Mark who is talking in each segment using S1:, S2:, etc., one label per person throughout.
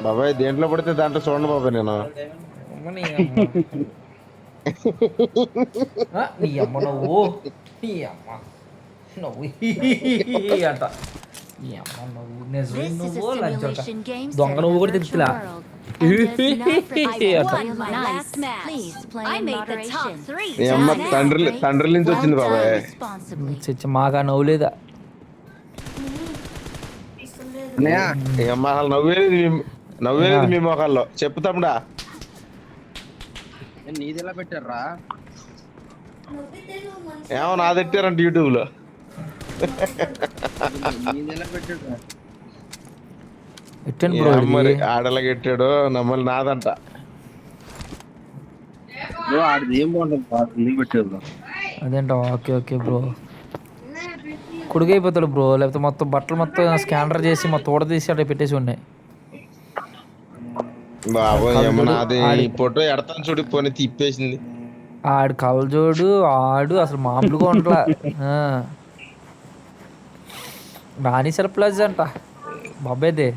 S1: బాబాయ్ దేంట్లో పడితే దాంట్లో చూడండి బాబాయ్ నేను.
S2: అమ్మ నీ అమ్మ. నీ అమ్మ నువ్వు నీ అమ్మ నువ్వు అంట నీ అమ్మ నువ్వు నిజమే నువ్వు లంచోట దొంగ నువ్వు కూడా తెలుసులా
S1: నీ అమ్మ తండ్రి నుంచి వచ్చింది బాబాయ్.
S2: మాకు నవ్వులేదా
S1: ఈ అమ్మ అసలు నవ్వేది మీ మొఖాల్లో చెప్పు తమ్ముడా.
S3: నీది ఎలా పెట్టారా?
S1: ఏమో నా తిట్టారంట యూట్యూబ్ లో. ఆడలాగా పెట్టాడు నమ్మల్ని నాదంట.
S2: అదేంట ఓకే ఓకే బ్రో కొడుకు అయిపోతాడు బ్రో, లేకపోతే మొత్తం బట్టలు మొత్తం స్కానర్ చేసి మొత్తం ఊడ తీసి అట్లా పెట్టేసి ఉన్నాయి.
S1: బాబు ఏమన్నా అది ఫోటో ఎడతాను చూడు పోనీ తిప్పేసింది.
S2: ఆడు కలజోడు ఆడు అసలు మామూలుగా ఉండలా. బానిసల ప్లస్ అంట బాబాయ్దే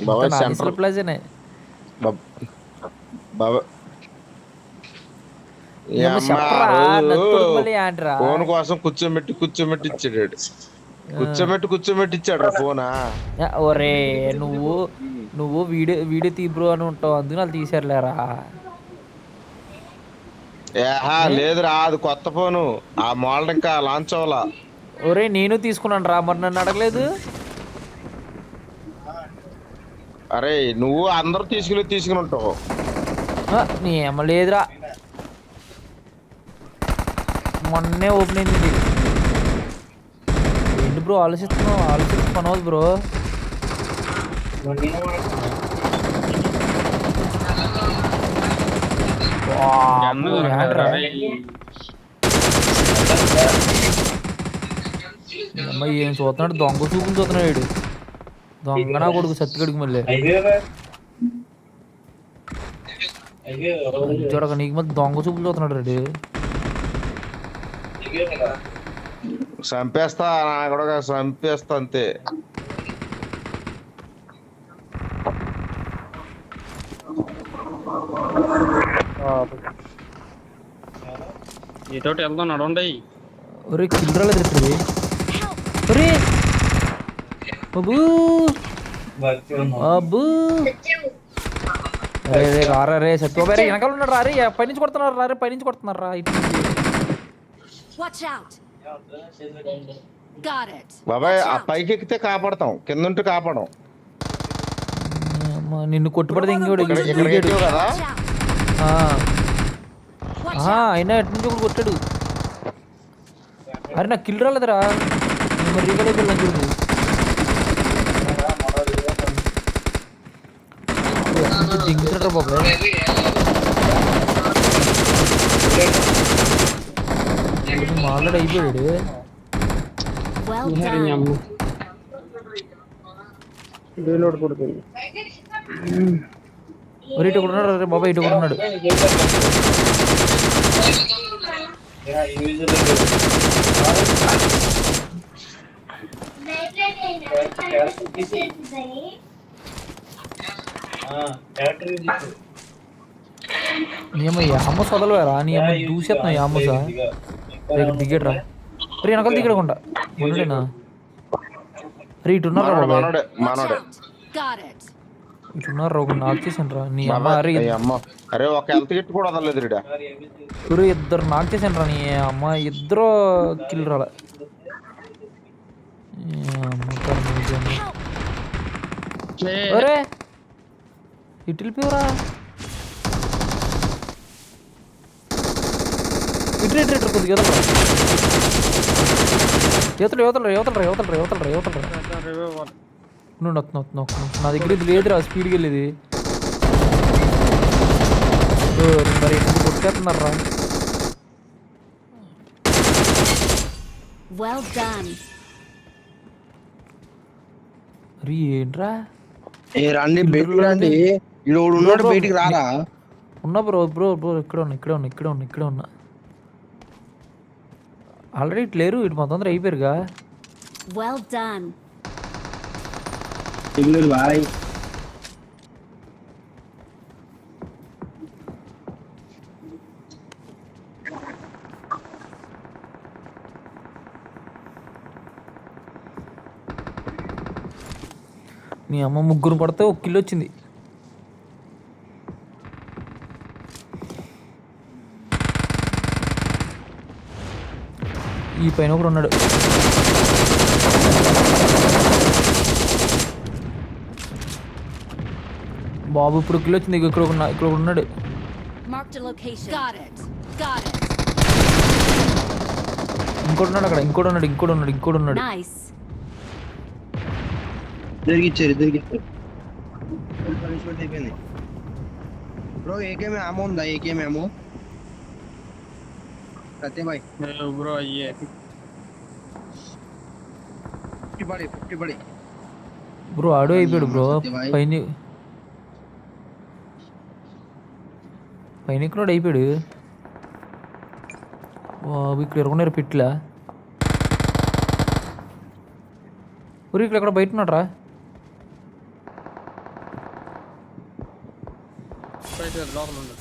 S2: బానిసల ప్లజనే
S1: ఫోన్ కోసం కూర్చోబెట్టి ఇచ్చాడు. కూర్చోబెట్టి ఇచ్చాడు ఫోనా.
S2: ఒరే నువ్వు వీడియో తీ బ్రో అని ఉంటావు అందుకు వాళ్ళు తీసారులేరా.
S1: లేదురా అది కొత్త ఫోను, ఆ మోడల్ ఇంకా లాంచ్ అవ్వాలా.
S2: ఒరే నేను తీసుకున్నాను రా, మరి నన్ను అడగలేదు.
S1: అరే నువ్వు అందరూ తీసుకుని ఉంటావు.
S2: నీ ఏమ లేదురా, మొన్నే ఓపెన్ అయింది. ఏంటి బ్రో ఆలోచిస్తున్నావు పని అవుతుంది బ్రో. ఏం చూస్తున్నాడు, దొంగ చూపులు చూస్తున్నాడు. దొంగ నా కొడుకు సత్తిగడికి మళ్ళీ చూడక నీకు మళ్ళీ దొంగ చూపులు చూస్తున్నాడు రెడీ.
S1: చంపేస్తా నా కూడా చంపేస్తా అంతే.
S3: ఇతోటి వెళ్దాం నడవండి.
S2: ఒరే కిల్లరాలేదు ఇప్పుడు. ఒరే అబ్బూ అబ్బూ రే రారా రే సత్యబాబు వెనకాల ఉన్నాడు రా. రే పైనుంచి కొడుతున్నారు రా ఇటు.
S1: బాబాయ్ ఆ పైకి ఎక్కితే కాపాడతాం, కింద ఉంటే కాపాడం.
S2: నిన్ను కొట్టుబడితే ఇంకోడు
S1: కదా
S2: అయినా ఎటు నుంచి ఒకటి కొట్టాడు. అరే నాకు కిల్ రాలేదురా, మరి రీగల్ అయిపోయాను చూడు. దింగుతున్నాడు బాబు. ఆల్రెడీ అయిపోయాడు. ఇటు కూడా ఉన్నాడు రే బాబా, ఇటు కూడా ఉన్నాడు. నీ అమ్మ యామోస్ వదలవేరా, నీ అమ్మ దూసేస్తున్నావు యామోసా. దిగేట్రా రే వెనకాల దిగడకుండా ఉండేనా. రే ఇటున్నారా బాబా, ఇటున్నారు ఒక నాక్ చేసాను రా. నీ అమ్మ
S1: అరే ఒక హెల్త్ కిట్ కూడా వదలలేదు.
S2: ఇద్దరు నాక్ చేసాను రా. నీ అమ్మ ఇద్దరు కిల్ రాలే. ఒరే ఇటు వెళ్ళిపోయారా. ఇటు కొద్దిగా యువతలరా నా దగ్గర ఇది లేదురా, స్పీడ్కి వెళ్ళేది. మరి కొట్టేస్తున్నారా. అరే ఏంట్రా
S3: రండి బయటికి రండి, ఉన్నాడు బయటికి రారా.
S2: ఉన్నా బ్రో ఇక్కడే ఉన్నా. ఆల్రెడీ ఇటు లేరు, ఇటు మొత్తం అందరూ అయిపోయారుగా. నీ అమ్మ ముగ్గురు పడితే ఒక కిలో వచ్చింది. ఈ పైన ఒకడు ఉన్నాడు. బాబు ఇప్పుడు కిలో వచ్చింది. ఇక్కడ ఇక్కడ ఉన్నాడు.
S4: Marked a location. Got it.
S2: ఇంకోటి ఉన్నాడు అక్కడ. ఇంకోటి ఉన్నాడు.
S4: Nice.
S3: తిరిగిచ్చారు అయిపోయింది. బ్రో ఏకేమే ఆమో ఉందా? ఏకేమే ఆమో సత్యబాయ్
S5: బ్రో అయ్యే
S3: 50 పడి
S2: బ్రో ఆడు అయిపోయాడు బ్రో. పైన ఇక్కడ అయిపోయాడు. బాబు ఇక్కడ ఎరుగున్నారు పిట్లా. ఊరి ఇక్కడ బయట ఉన్నాడు రా.
S5: లోపల ఉండు.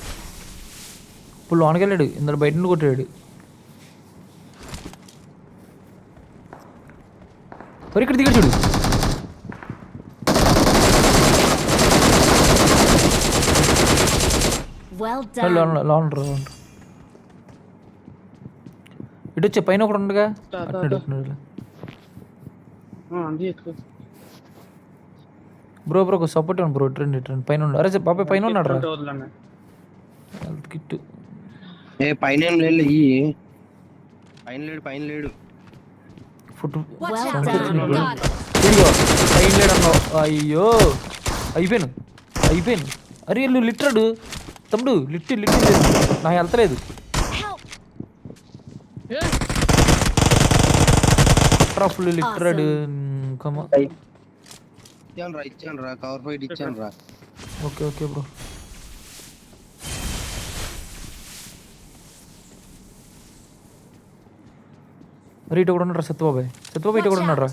S2: ఇప్పుడు లోనికి వెళ్ళాడు. ఇందులో బయట నుండి కొట్టాడు. మరి ఇక్కడ దిగాడు చూడు.
S4: Well done.
S2: లోన్ ఇటు వచ్చే పైన ఒకడు ఉండగా. బ్రో ఒక సపోర్ట్ ఇవ్వండి బ్రో. ట్రెండ్ పైన ఉన్నాడు. అరే బాబాయ్ పైన ఉన్నాడు రా. హెల్త్ కిట్
S3: ఏ పైన ఏం లేదు. పైన లేడు
S2: foot
S4: Watch out.
S2: Sounds
S4: Got
S2: good.
S4: it.
S2: ఇదిగో పైన లేడు అన్నావు. అయ్యో అయిపోయాను. అరే వీళ్ళు లిటరాడు తమ్ముడు. లిట్టి లేదు. నాకు వెళ్తలేదు.
S4: Help.
S2: ఫుల్ లిటరాడు.
S3: ఇచ్చాను రా కవర్ ఫైట్ ఇచ్చాను రా.
S2: Okay bro. అరే ఇటు కూడా ఉన్నాడు రా. సత్యబాబాయ్ ఇటు కూడా ఉన్నాడు రా.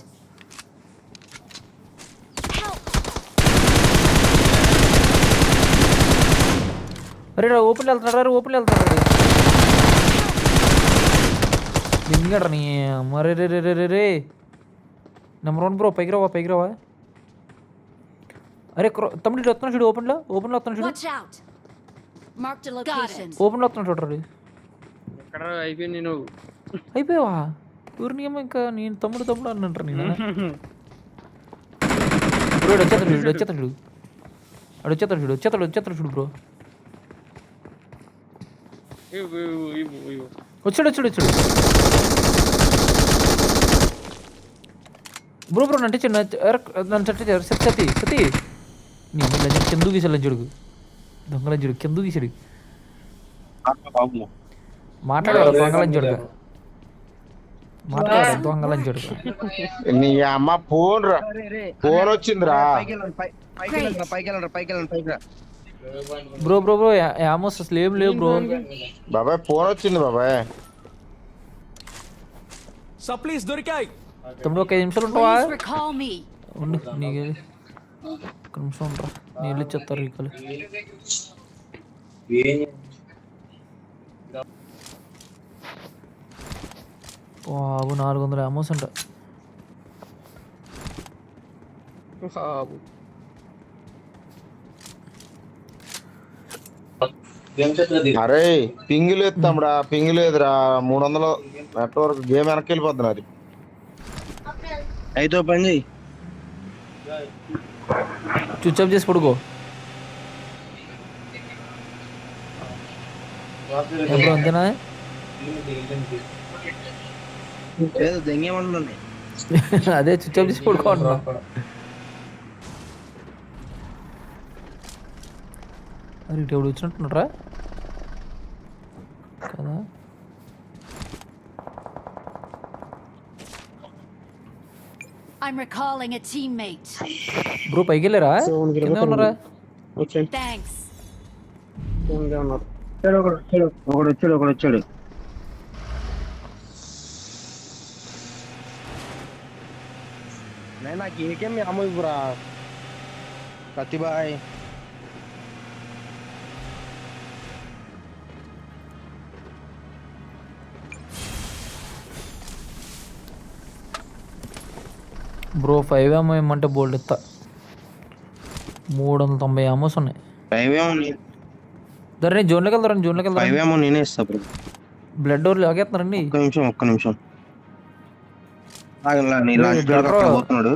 S2: అరే ఓపెన్ వెళ్తున్నాడు. దింగాడు నీ మరే రే. Number 1 bro. పైకి రావా. అరే తమ్ముడు ఇటు వస్తున్నాడు చూడు. ఓపెన్లో వస్తున్నాడు చూడు.
S4: Watch out. Marked a location.
S2: ఓపెన్లో వస్తున్నాడు చూడరా.
S5: ఎక్కడ అయిపోయింది నువ్వు?
S2: అయిపోయావా? ఊరిని ఏమో ఇంకా నేను తమ్ముడు అన్నంటారు నేను. బ్రో వచ్చేస్తాడు చూడు బ్రో. వచ్చాడు బ్రో. నన్ను సతీ నీ కింద గీసాడు లంచుడు. దొంగ లంచుడు కింద గీసాడు. మాట్లాడాడు దొంగ లంచుడు.
S1: నీ అమ్మ ఫోన్ వచ్చిందిరా.
S3: పైకి
S2: బ్రో యామోస్ అసలు ఏం లేవు బ్రో.
S1: బాబాయ్ ఫోన్ వచ్చింది బాబాయ్.
S6: సప్లీస్ దొరికాయి.
S2: తమ్ముడు ఒక 5 నిమిషాలు ఉంటావా?
S4: Please recall me.
S2: ఉండు నీకు ఒక నిమిషం ఉంటా. నీళ్ళు ఇచ్చేస్తారు ఇక్కడ. బాబు 400 యామోస్ అంట.
S1: అరే పింగ్ లేదు తమ్ముడా. పింగ్ లేదురా. 300 నెట్వర్క్ గేమ్ వెనక్కి వెళ్ళిపోతున్నా. అది
S3: అయితే పని చెయ్యి.
S2: స్విచ్ ఆఫ్ చేసి పడుకో. అంతేనా?
S3: లేదు దెంగేమంటుంది.
S2: అదే స్విచ్ ఆఫ్ చేసి పడుకో అంటున్నా. అరే ఇటు ఎవడు వచ్చినట్టున్నారా కదా?
S4: I'm recalling a teammate.
S2: Bro పైకి వెళ్ళారా? కింద ఉన్నారా?
S4: Thanks.
S3: ఒకడు వచ్చాడు. నాకు ఏకేమి అమ్మ ఇవ్వరా ప్రతిభాయ్.
S2: బ్రో 5 ఏమో ఏమంటే బోల్డ్ ఎత్తా. 390 అమోస్ ఉన్నాయి.
S3: 5 ఏమో
S2: ధర నేను జోన్లోకి వెళ్తారండి, జోన్లోకి
S3: 5
S2: వెళ్తాను.
S3: ఏమో నేనే ఇస్తా బ్రో.
S2: Blood door లాగేస్తున్నారండి.
S3: ఒక్క నిమిషం ఆగండి, నీ లాస్ట్ ప్లేయర్ అక్కడ పోతున్నాడు.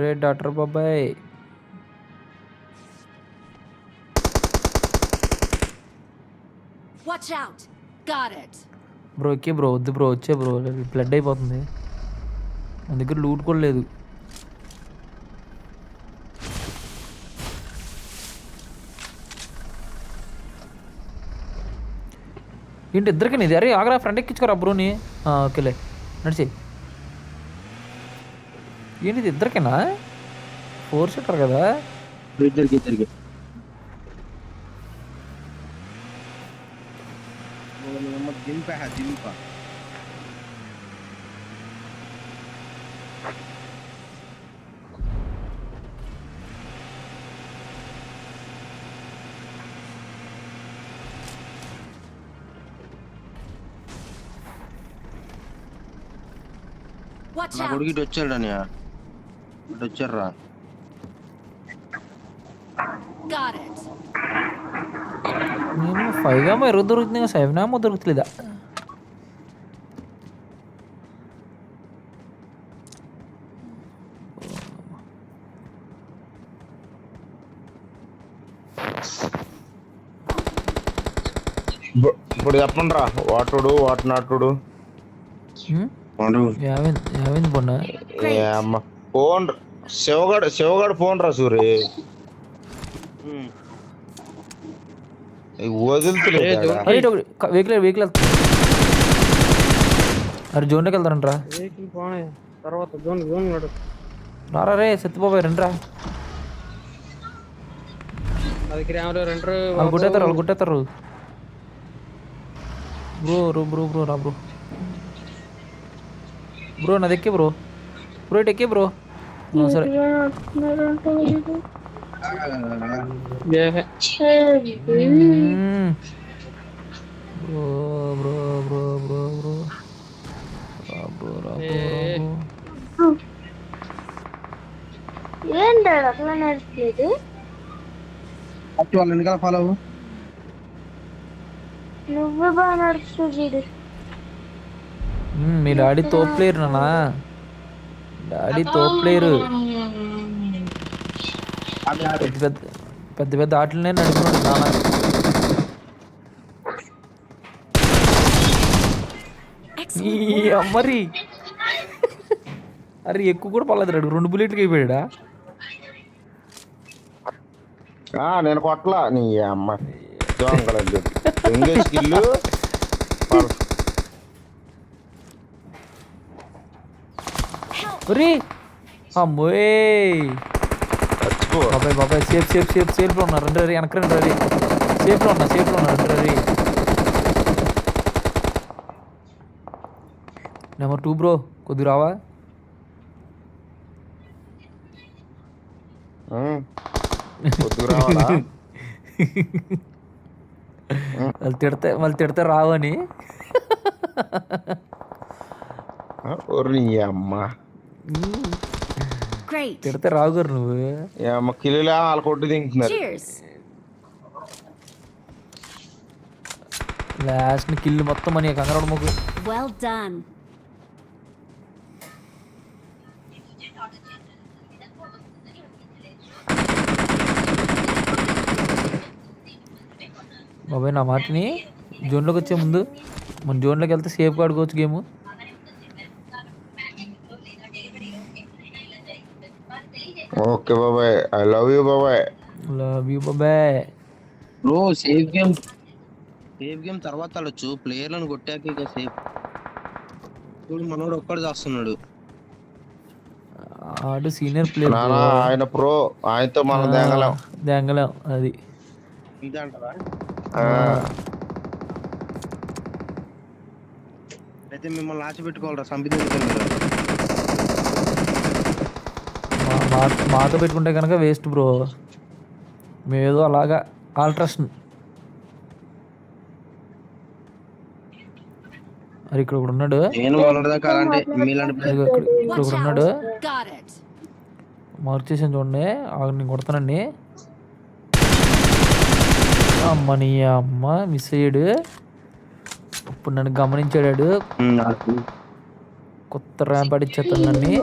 S2: రే డాక్టర్ బాబాయ్,
S4: Watch out! Got it.
S2: Bro ఎక్కే బ్రో, వద్దు బ్రో, వచ్చే బ్రో, బ్లడ్ అయిపోతుంది. మన దగ్గర లూట్ కూడా లేదు. ఏంటి ఇద్దరికి నీది? అరే ఆగరా, ఫ్రంట్ ఎక్కించుకోరా బ్రోని. ఓకేలే నడిచి. ఏంటిది ఇద్దరికేనా? 4 సీటర్ కదా.
S3: ఇద్దరికి దింపా
S4: Watch
S3: నా
S4: out!
S3: కొడుకు ఇటు వచ్చాడు అని ఇటు వచ్చారా.
S4: Got it.
S2: నేను 5 ఏమో ఎరుగు దొరుకుతుంది, 7 ఏమో దొరుకుతుందా?
S1: ఇప్పుడు చెప్పండి రా, వాటుడు వాట్ నాటుడు.
S2: యావింది పొన్న
S1: అమ్మ ఫోన్ శివగాడు ఫోన్ రా సూరి వదులుతులేదు.
S2: వెహికల్ అరే జోన్లోకి వెళ్తారంట్రా.
S5: తర్వాత జోన్
S2: రారా రే సత్యబాబాయ్ రండి రా.
S5: నా దగ్గర ఏమో రెండరు
S2: వాళ్ళు కొట్టేస్తారు బ్రో రా బ్రో నాది ఎక్కే బ్రో ఇటు ఎక్కే బ్రో. సరే
S7: ఏంటి అట్లా నడిచేది?
S3: వాళ్ళ వెనకాల ఫాలో అవ్వు.
S7: నువ్వే బాగా నడుస్తుంది.
S2: మీ డాడీ తోపు ప్లేయర్ నానా, డాడీ తోపు ప్లేయరు. పెద్ద పెద్ద ఆటలనే నడుపుతున్నాడు నాన్న. అమ్మరి అరే ఎక్కువ కూడా పర్లేదు, 2 బుల్లెట్కి అయిపోయాడా?
S1: నేను కొట్టలా నీ అమ్మ స్కిల్.
S2: అమ్మోయ్ బాబాయ్ సేఫ్లో ఉన్నారు రండి రీ, వెనక రండి రీ. సేఫ్లో ఉన్నా రండి రీ. నెంబర్ 2 బ్రో కొద్దిగా రావా? వాళ్ళు తిడితే రావని
S1: అమ్మ
S2: తిడితే రావు గారు నువ్వు.
S1: కిలోలా వాళ్ళు కొట్టి తింటున్నారు.
S4: Cheers.
S2: లాస్ట్ కిల్లు మొత్తం అని కంగారు మొగ్గు.
S4: Well done.
S2: బాబాయ్ నా మాటని జోన్లోకి వచ్చే ముందు మన జోన్లోకి వెళ్తే సేఫ్గా ఆడుకోవచ్చు గేమ్.
S1: ఓకే బాబాయ్, ఐ లవ్ యూ బాబాయ్.
S3: బ్రో సేఫ్ గేమ్ తర్వాత ఆడొచ్చు, ప్లేయర్లను కొట్టాక ఇక సేఫ్. ఇప్పుడు మనోడు ఒక్కడు చేస్తున్నాడు.
S2: ఆడు సీనియర్ ప్లేయర్,
S1: ఆయన ప్రో, ఆయనతో మనం
S2: దేంగలేం అది.
S3: ఇదే అంటారా? అయితే మిమ్మల్ని ఆశ పెట్టుకోవాలరా, సంపితే
S2: మాతో పెట్టుకుంటే కనుక వేస్ట్ బ్రో. మేమేదో అలాగా ఆల్ట్రేషన్. అరే ఇక్కడ ఒకడు ఉన్నాడు,
S3: నేను మొన్నటిదాకా అలాంటి మీలాంటి
S2: ఇక్కడ ఒకడు ఉన్నాడు. మార్క్ చేసాను చూడండి, నేను కొడతానండి. అమ్మ నీ అమ్మ మిస్ అయ్యాడు. ఇప్పుడు నన్ను గమనించాడు, కొత్త ర్యాంప్ ఆడిచ్చేస్తానండి.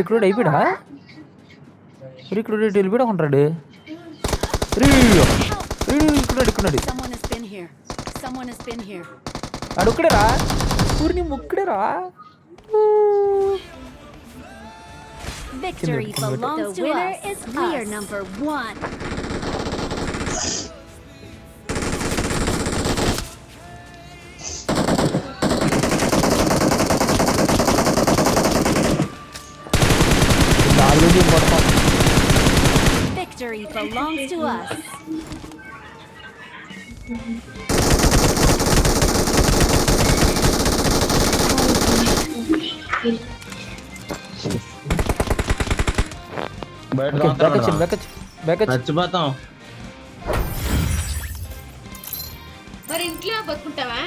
S2: ఇక్కడ అయిపోయాడా? ఇక్కడ వెళ్ళిపోయాడు ఉంటాడు. ఇక్కడ
S4: Someone has been here. Someone has been here.
S2: అడుక్కడేరా, ఊరిని ముక్కడేరా.
S4: Victory belongs to us. We are number 1. Victory belongs to us.
S1: బయట
S3: చచ్చిపోతాం.
S8: మరి ఇంట్లో బతుకుంటావా?